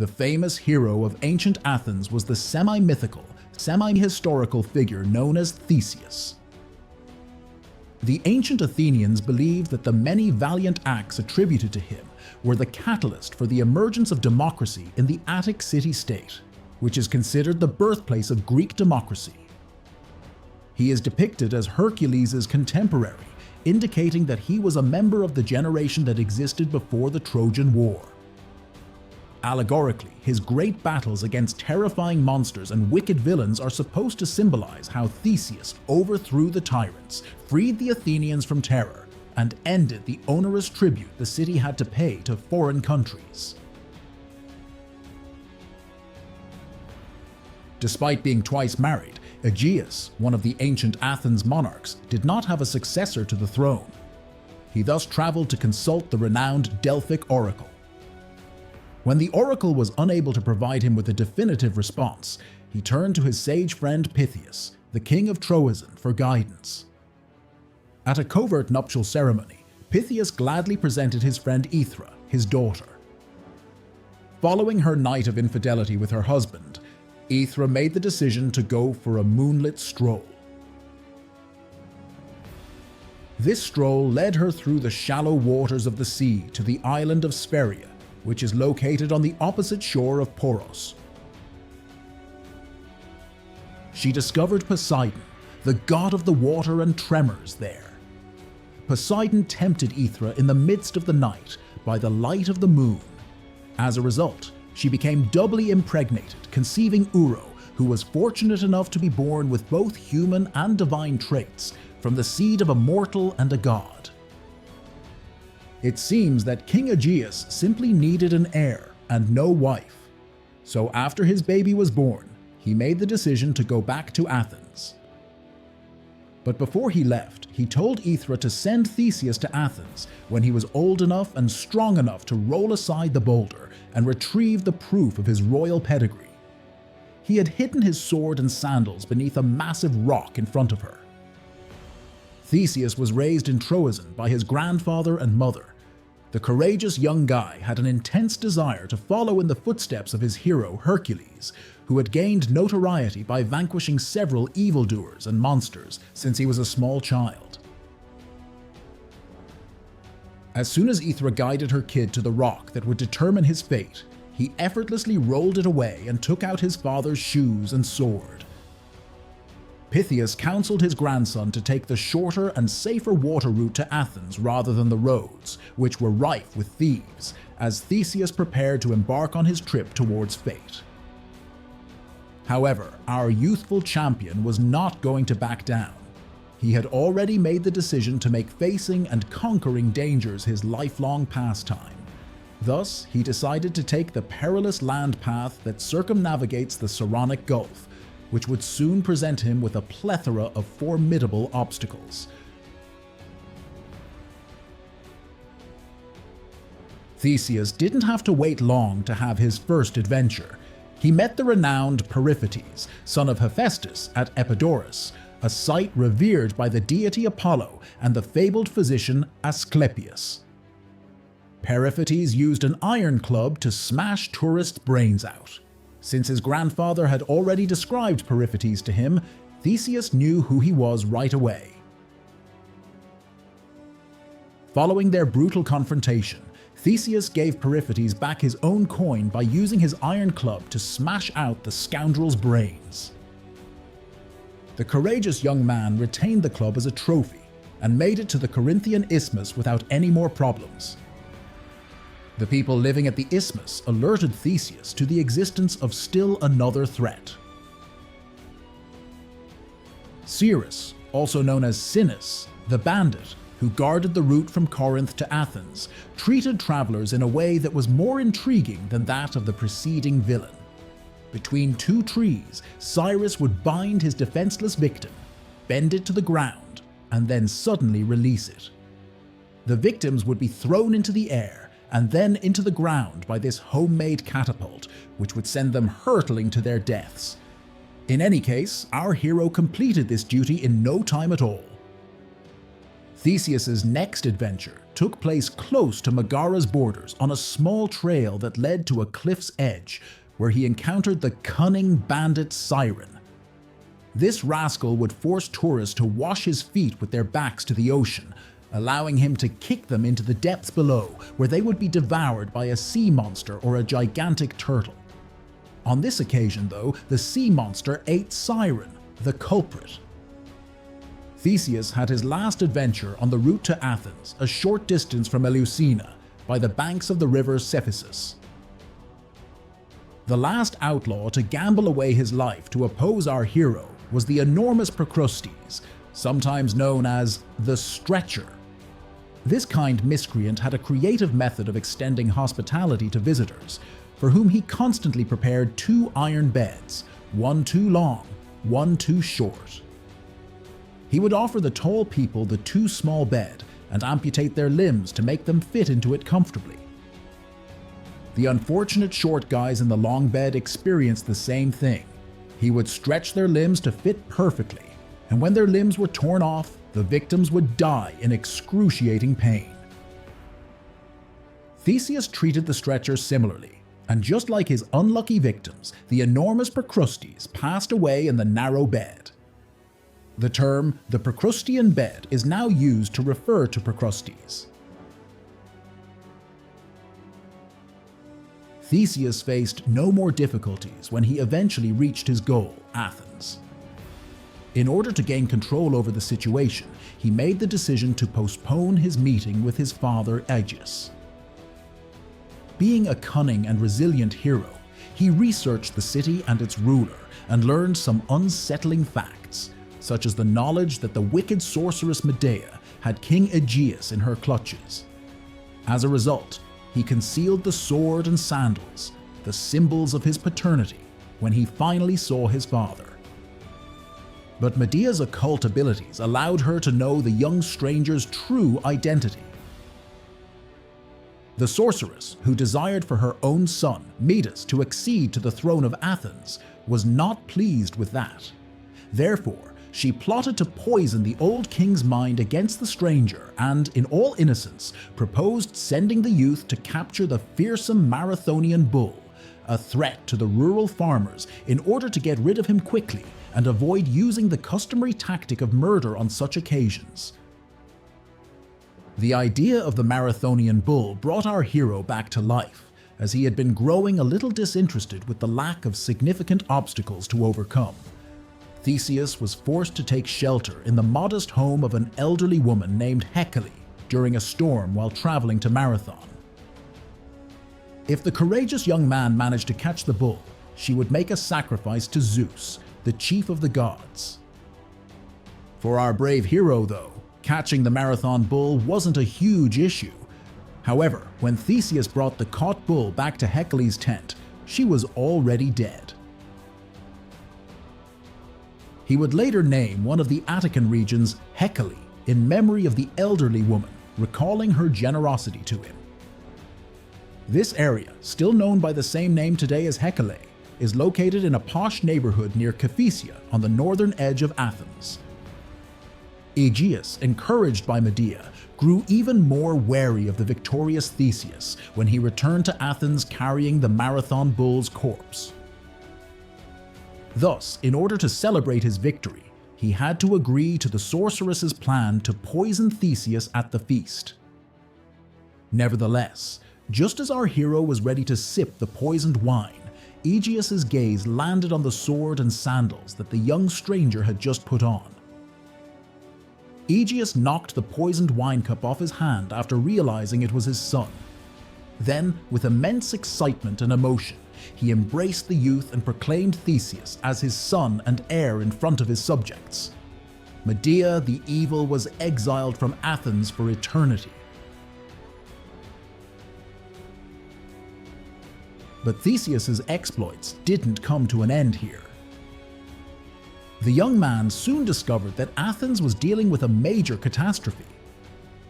The famous hero of ancient Athens was the semi-mythical, semi-historical figure known as Theseus. The ancient Athenians believed that the many valiant acts attributed to him were the catalyst for the emergence of democracy in the Attic city-state, which is considered the birthplace of Greek democracy. He is depicted as Hercules' contemporary, indicating that he was a member of the generation that existed before the Trojan War. Allegorically, his great battles against terrifying monsters and wicked villains are supposed to symbolize how Theseus overthrew the tyrants, freed the Athenians from terror, and ended the onerous tribute the city had to pay to foreign countries. Despite being twice married, Aegeus, one of the ancient Athens monarchs, did not have a successor to the throne. He thus traveled to consult the renowned Delphic oracle. When the oracle was unable to provide him with a definitive response, he turned to his sage friend Pirithous, the king of Troezen, for guidance. At a covert nuptial ceremony, Pirithous gladly presented his friend Aethra, his daughter. Following her night of infidelity with her husband, Aethra made the decision to go for a moonlit stroll. This stroll led her through the shallow waters of the sea to the island of Spheria, which is located on the opposite shore of Poros. She discovered Poseidon, the god of the water and tremors, there. Poseidon tempted Aethra in the midst of the night by the light of the moon. As a result, she became doubly impregnated, conceiving Uro, who was fortunate enough to be born with both human and divine traits, from the seed of a mortal and a god. It seems that King Aegeus simply needed an heir and no wife. So after his baby was born, he made the decision to go back to Athens. But before he left, he told Aethra to send Theseus to Athens when he was old enough and strong enough to roll aside the boulder and retrieve the proof of his royal pedigree. He had hidden his sword and sandals beneath a massive rock in front of her. Theseus was raised in Troezen by his grandfather and mother. The courageous young guy had an intense desire to follow in the footsteps of his hero Hercules, who had gained notoriety by vanquishing several evildoers and monsters since he was a small child. As soon as Aethra guided her kid to the rock that would determine his fate, he effortlessly rolled it away and took out his father's shoes and sword. Pirithous counseled his grandson to take the shorter and safer water route to Athens rather than the roads, which were rife with thieves, as Theseus prepared to embark on his trip towards fate. However, our youthful champion was not going to back down. He had already made the decision to make facing and conquering dangers his lifelong pastime. Thus, he decided to take the perilous land path that circumnavigates the Saronic Gulf, which would soon present him with a plethora of formidable obstacles. Theseus didn't have to wait long to have his first adventure. He met the renowned Pirithous, son of Hephaestus, at Epidaurus, a site revered by the deity Apollo and the fabled physician Asclepius. Pirithous used an iron club to smash tourists' brains out. Since his grandfather had already described Pirithous to him, Theseus knew who he was right away. Following their brutal confrontation, Theseus gave Pirithous back his own coin by using his iron club to smash out the scoundrel's brains. The courageous young man retained the club as a trophy and made it to the Corinthian Isthmus without any more problems. The people living at the isthmus alerted Theseus to the existence of still another threat. Cyrus, also known as Sinis, the bandit, who guarded the route from Corinth to Athens, treated travelers in a way that was more intriguing than that of the preceding villain. Between two trees, Cyrus would bind his defenseless victim, bend it to the ground, and then suddenly release it. The victims would be thrown into the air and then into the ground by this homemade catapult, which would send them hurtling to their deaths. In any case, our hero completed this duty in no time at all. Theseus's next adventure took place close to Megara's borders on a small trail that led to a cliff's edge, where he encountered the cunning bandit Siren. This rascal would force tourists to wash his feet with their backs to the ocean, allowing him to kick them into the depths below, where they would be devoured by a sea monster or a gigantic turtle. On this occasion, though, the sea monster ate Siren, the culprit. Theseus had his last adventure on the route to Athens, a short distance from Eleusina, by the banks of the river Cephisus. The last outlaw to gamble away his life to oppose our hero was the enormous Procrustes, sometimes known as the Stretcher. This kind miscreant had a creative method of extending hospitality to visitors, for whom he constantly prepared 2 iron beds, one too long, one too short. He would offer the tall people the too small bed and amputate their limbs to make them fit into it comfortably. The unfortunate short guys in the long bed experienced the same thing. He would stretch their limbs to fit perfectly, and when their limbs were torn off, the victims would die in excruciating pain. Theseus treated the stretcher similarly, and just like his unlucky victims, the enormous Procrustes passed away in the narrow bed. The term, the Procrustean bed, is now used to refer to Procrustes. Theseus faced no more difficulties when he eventually reached his goal, Athens. In order to gain control over the situation, he made the decision to postpone his meeting with his father Aegeus. Being a cunning and resilient hero, he researched the city and its ruler and learned some unsettling facts, such as the knowledge that the wicked sorceress Medea had King Aegeus in her clutches. As a result, he concealed the sword and sandals, the symbols of his paternity, when he finally saw his father. But Medea's occult abilities allowed her to know the young stranger's true identity. The sorceress, who desired for her own son, Minos, to accede to the throne of Athens, was not pleased with that. Therefore, she plotted to poison the old king's mind against the stranger and, in all innocence, proposed sending the youth to capture the fearsome Marathonian Bull, a threat to the rural farmers, in order to get rid of him quickly and avoid using the customary tactic of murder on such occasions. The idea of the Marathonian Bull brought our hero back to life, as he had been growing a little disinterested with the lack of significant obstacles to overcome. Theseus was forced to take shelter in the modest home of an elderly woman named Hecale during a storm while traveling to Marathon. If the courageous young man managed to catch the bull, she would make a sacrifice to Zeus, the chief of the gods. For our brave hero, though, catching the Marathon bull wasn't a huge issue. However, when Theseus brought the caught bull back to Hecale's tent, she was already dead. He would later name one of the Attican regions Hecale in memory of the elderly woman, recalling her generosity to him. This area, still known by the same name today as Hecale, is located in a posh neighborhood near Caphesia on the northern edge of Athens. Aegeus, encouraged by Medea, grew even more wary of the victorious Theseus when he returned to Athens carrying the Marathon bull's corpse. Thus, in order to celebrate his victory, he had to agree to the sorceress's plan to poison Theseus at the feast. Nevertheless, just as our hero was ready to sip the poisoned wine, Aegeus's gaze landed on the sword and sandals that the young stranger had just put on. Aegeus knocked the poisoned wine cup off his hand after realizing it was his son. Then, with immense excitement and emotion, he embraced the youth and proclaimed Theseus as his son and heir in front of his subjects. Medea the Evil was exiled from Athens for eternity. But Theseus's exploits didn't come to an end here. The young man soon discovered that Athens was dealing with a major catastrophe.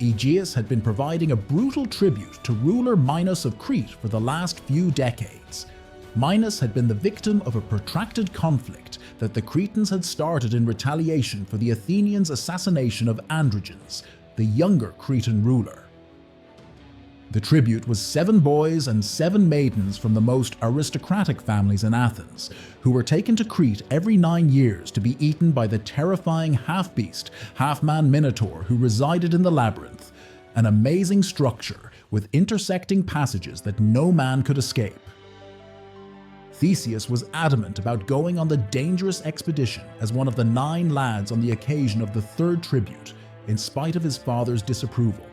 Aegeus had been providing a brutal tribute to ruler Minos of Crete for the last few decades. Minos had been the victim of a protracted conflict that the Cretans had started in retaliation for the Athenians' assassination of Androgenes, the younger Cretan ruler. The tribute was 7 boys and 7 maidens from the most aristocratic families in Athens, who were taken to Crete every 9 years to be eaten by the terrifying half-beast, half-man Minotaur who resided in the Labyrinth, an amazing structure with intersecting passages that no man could escape. Theseus was adamant about going on the dangerous expedition as one of the 9 lads on the occasion of the 3rd tribute, in spite of his father's disapproval.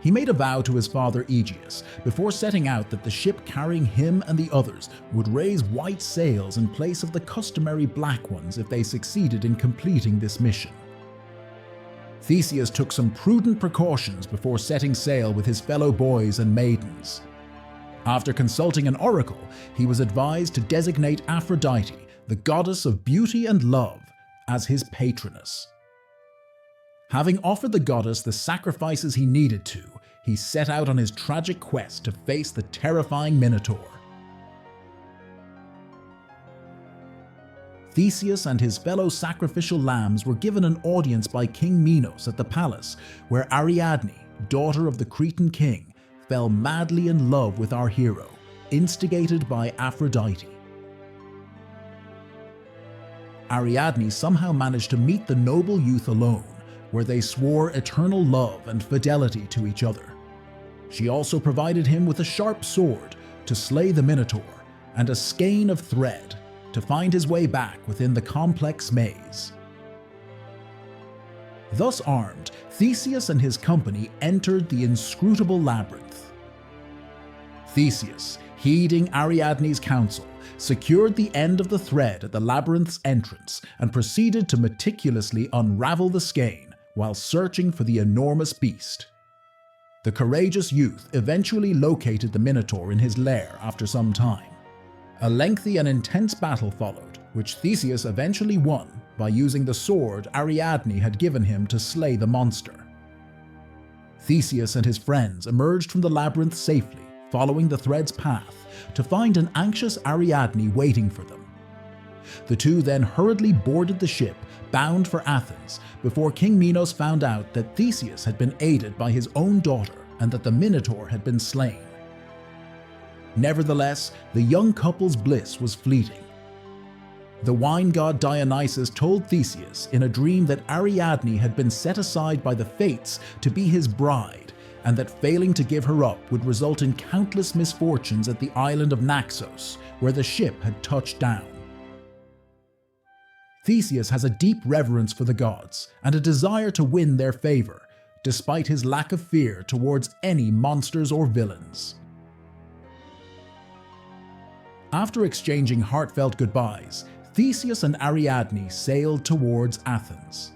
He made a vow to his father Aegeus before setting out that the ship carrying him and the others would raise white sails in place of the customary black ones if they succeeded in completing this mission. Theseus took some prudent precautions before setting sail with his fellow boys and maidens. After consulting an oracle, he was advised to designate Aphrodite, the goddess of beauty and love, as his patroness. Having offered the goddess the sacrifices he needed to, he set out on his tragic quest to face the terrifying Minotaur. Theseus and his fellow sacrificial lambs were given an audience by King Minos at the palace, where Ariadne, daughter of the Cretan king, fell madly in love with our hero, instigated by Aphrodite. Ariadne somehow managed to meet the noble youth alone, where they swore eternal love and fidelity to each other. She also provided him with a sharp sword to slay the Minotaur and a skein of thread to find his way back within the complex maze. Thus armed, Theseus and his company entered the inscrutable labyrinth. Theseus, heeding Ariadne's counsel, secured the end of the thread at the labyrinth's entrance and proceeded to meticulously unravel the skein while searching for the enormous beast. The courageous youth eventually located the Minotaur in his lair after some time. A lengthy and intense battle followed, which Theseus eventually won by using the sword Ariadne had given him to slay the monster. Theseus and his friends emerged from the labyrinth safely, following the thread's path, to find an anxious Ariadne waiting for them. The two then hurriedly boarded the ship bound for Athens before King Minos found out that Theseus had been aided by his own daughter and that the Minotaur had been slain. Nevertheless, the young couple's bliss was fleeting. The wine god Dionysus told Theseus in a dream that Ariadne had been set aside by the fates to be his bride, and that failing to give her up would result in countless misfortunes at the island of Naxos, where the ship had touched down. Theseus has a deep reverence for the gods and a desire to win their favor, despite his lack of fear towards any monsters or villains. After exchanging heartfelt goodbyes, Theseus and Ariadne sailed towards Athens.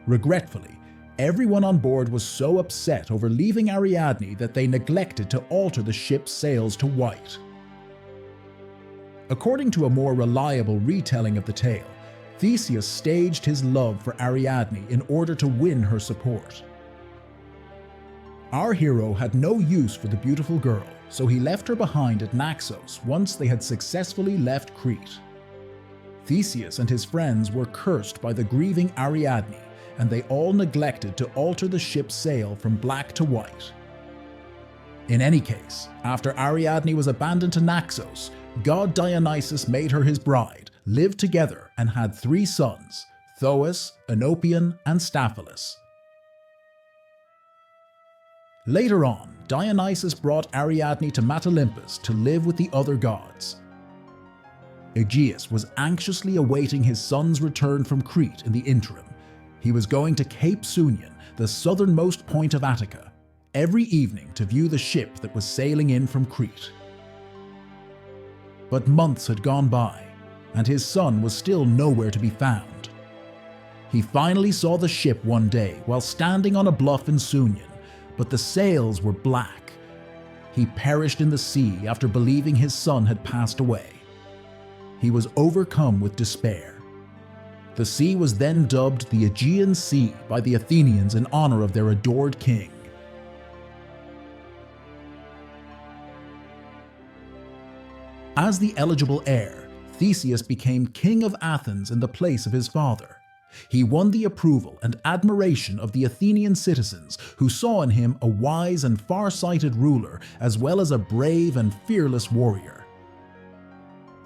Regretfully, everyone on board was so upset over leaving Ariadne that they neglected to alter the ship's sails to white. According to a more reliable retelling of the tale, Theseus staged his love for Ariadne in order to win her support. Our hero had no use for the beautiful girl, so he left her behind at Naxos once they had successfully left Crete. Theseus and his friends were cursed by the grieving Ariadne, and they all neglected to alter the ship's sail from black to white. In any case, after Ariadne was abandoned to Naxos, god Dionysus made her his bride, lived together, and had 3 sons, Thoas, Enopion, and Staphylos. Later on, Dionysus brought Ariadne to Mount Olympus to live with the other gods. Aegeus was anxiously awaiting his son's return from Crete in the interim. He was going to Cape Sunion, the southernmost point of Attica, every evening to view the ship that was sailing in from Crete. But months had gone by, and his son was still nowhere to be found. He finally saw the ship one day while standing on a bluff in Sunion, but the sails were black. He perished in the sea after believing his son had passed away. He was overcome with despair. The sea was then dubbed the Aegean Sea by the Athenians in honor of their adored king. As the eligible heir, Theseus became king of Athens in the place of his father, He won the approval and admiration of the Athenian citizens, who saw in him a wise and far-sighted ruler as well as a brave and fearless warrior.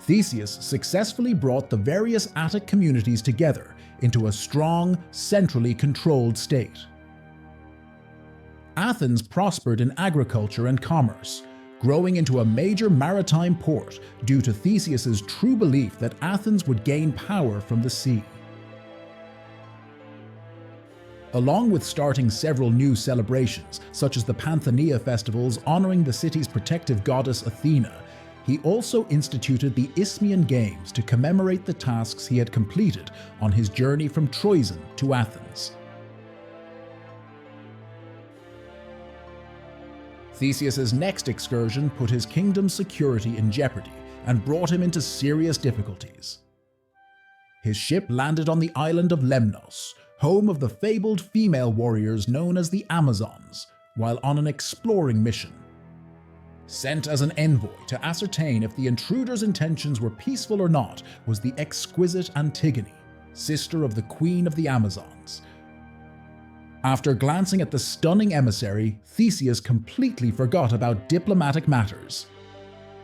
Theseus successfully brought the various Attic communities together into a strong, centrally controlled state. Athens prospered in agriculture and commerce, growing into a major maritime port due to Theseus's true belief that Athens would gain power from the sea. Along with starting several new celebrations, such as the Panthania festivals honoring the city's protective goddess Athena, he also instituted the Isthmian Games to commemorate the tasks he had completed on his journey from Troezen to Athens. Theseus's next excursion put his kingdom's security in jeopardy and brought him into serious difficulties. His ship landed on the island of Lemnos, home of the fabled female warriors known as the Amazons, while on an exploring mission. Sent as an envoy to ascertain if the intruders' intentions were peaceful or not was the exquisite Antigone, sister of the Queen of the Amazons. After glancing at the stunning emissary, Theseus completely forgot about diplomatic matters.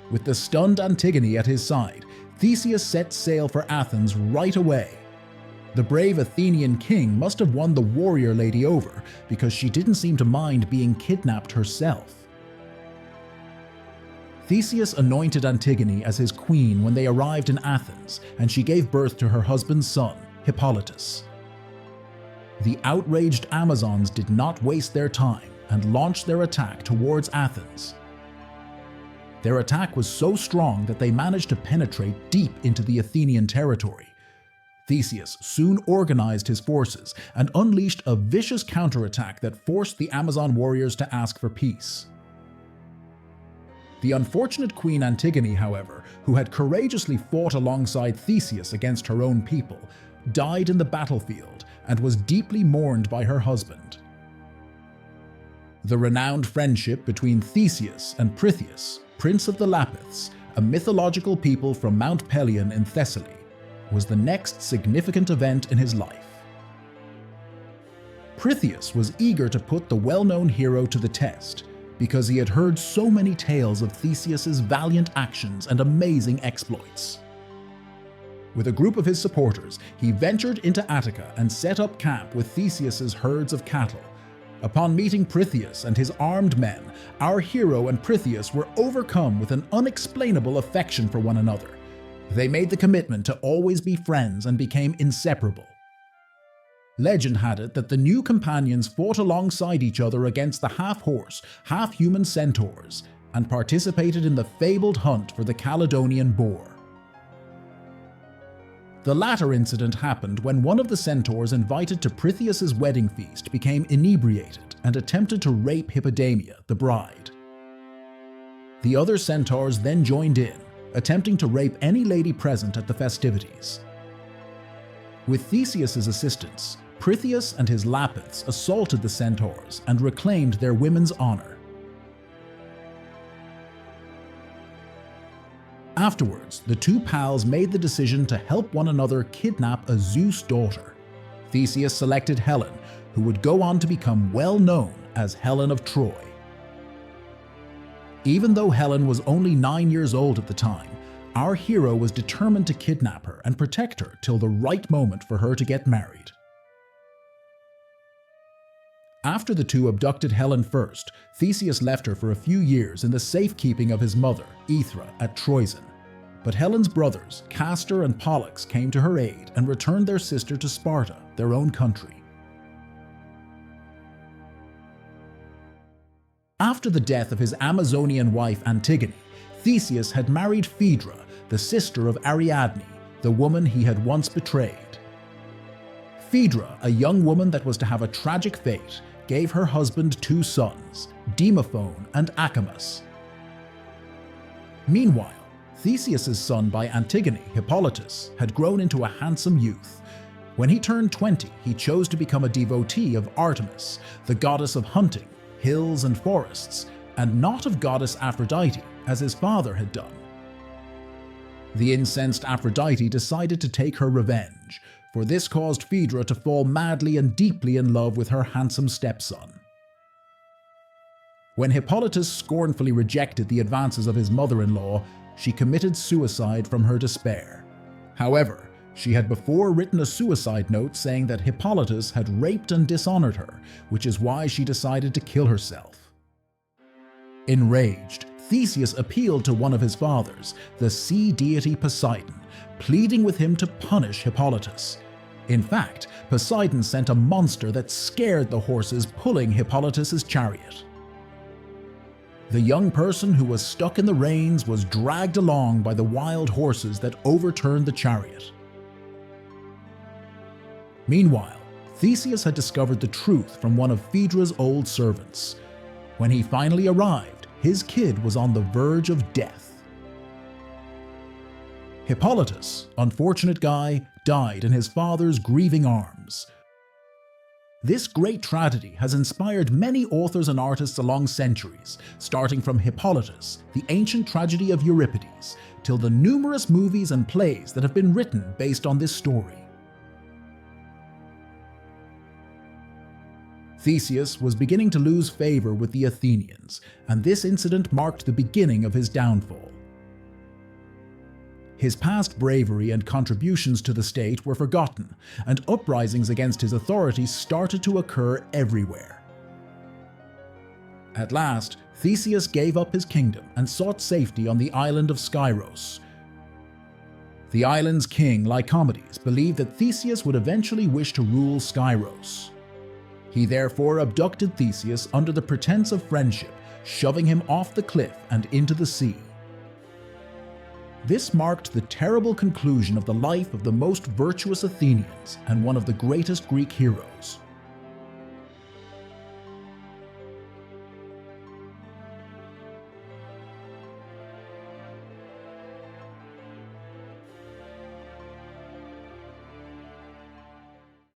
With the stunned Antigone at his side, Theseus set sail for Athens right away. The brave Athenian king must have won the warrior lady over because she didn't seem to mind being kidnapped herself. Theseus anointed Antigone as his queen when they arrived in Athens, and she gave birth to her husband's son, Hippolytus. The outraged Amazons did not waste their time and launched their attack towards Athens. Their attack was so strong that they managed to penetrate deep into the Athenian territory. Theseus soon organized his forces and unleashed a vicious counterattack that forced the Amazon warriors to ask for peace. The unfortunate Queen Antigone, however, who had courageously fought alongside Theseus against her own people, died in the battlefield and was deeply mourned by her husband. The renowned friendship between Theseus and Pirithous, Prince of the Lapiths, a mythological people from Mount Pelion in Thessaly, was the next significant event in his life. Pirithous was eager to put the well-known hero to the test because he had heard so many tales of Theseus's valiant actions and amazing exploits. With a group of his supporters, he ventured into Attica and set up camp with Theseus's herds of cattle. Upon meeting Pirithous and his armed men, our hero and Pirithous were overcome with an unexplainable affection for one another. They made the commitment to always be friends and became inseparable. Legend had it that the new companions fought alongside each other against the half-horse, half-human centaurs, and participated in the fabled hunt for the Caledonian boar. The latter incident happened when one of the centaurs invited to Pirithous' wedding feast became inebriated and attempted to rape Hippodamia, the bride. The other centaurs then joined in, attempting to rape any lady present at the festivities. With Theseus' assistance, Pirithous and his Lapiths assaulted the centaurs and reclaimed their women's honor. Afterwards, the two pals made the decision to help one another kidnap a Zeus daughter. Theseus selected Helen, who would go on to become well known as Helen of Troy. Even though Helen was only 9 years old at the time, our hero was determined to kidnap her and protect her till the right moment for her to get married. After the two abducted Helen first, Theseus left her for a few years in the safekeeping of his mother, Aethra, at Troezen. But Helen's brothers, Castor and Pollux, came to her aid and returned their sister to Sparta, their own country. After the death of his Amazonian wife Antigone, Theseus had married Phaedra, the sister of Ariadne, the woman he had once betrayed. Phaedra, a young woman that was to have a tragic fate, gave her husband 2 sons, Demophon and Acamas. Meanwhile, Theseus' son by Antigone, Hippolytus, had grown into a handsome youth. When he turned 20, he chose to become a devotee of Artemis, the goddess of hunting, hills and forests, and not of goddess Aphrodite, as his father had done. The incensed Aphrodite decided to take her revenge, for this caused Phaedra to fall madly and deeply in love with her handsome stepson. When Hippolytus scornfully rejected the advances of his mother-in-law, she committed suicide from her despair. However, she had before written a suicide note saying that Hippolytus had raped and dishonored her, which is why she decided to kill herself. Enraged, Theseus appealed to one of his fathers, the sea deity Poseidon, pleading with him to punish Hippolytus. In fact, Poseidon sent a monster that scared the horses pulling Hippolytus's chariot. The young person who was stuck in the reins was dragged along by the wild horses that overturned the chariot. Meanwhile, Theseus had discovered the truth from one of Phaedra's old servants. When he finally arrived, his kid was on the verge of death. Hippolytus, unfortunate guy, died in his father's grieving arms. This great tragedy has inspired many authors and artists along centuries, starting from Hippolytus, the ancient tragedy of Euripides, till the numerous movies and plays that have been written based on this story. Theseus was beginning to lose favor with the Athenians, and this incident marked the beginning of his downfall. His past bravery and contributions to the state were forgotten, and uprisings against his authority started to occur everywhere. At last, Theseus gave up his kingdom and sought safety on the island of Skyros. The island's king, Lycomedes, believed that Theseus would eventually wish to rule Skyros. He therefore abducted Theseus under the pretense of friendship, shoving him off the cliff and into the sea. This marked the terrible conclusion of the life of the most virtuous Athenians and one of the greatest Greek heroes.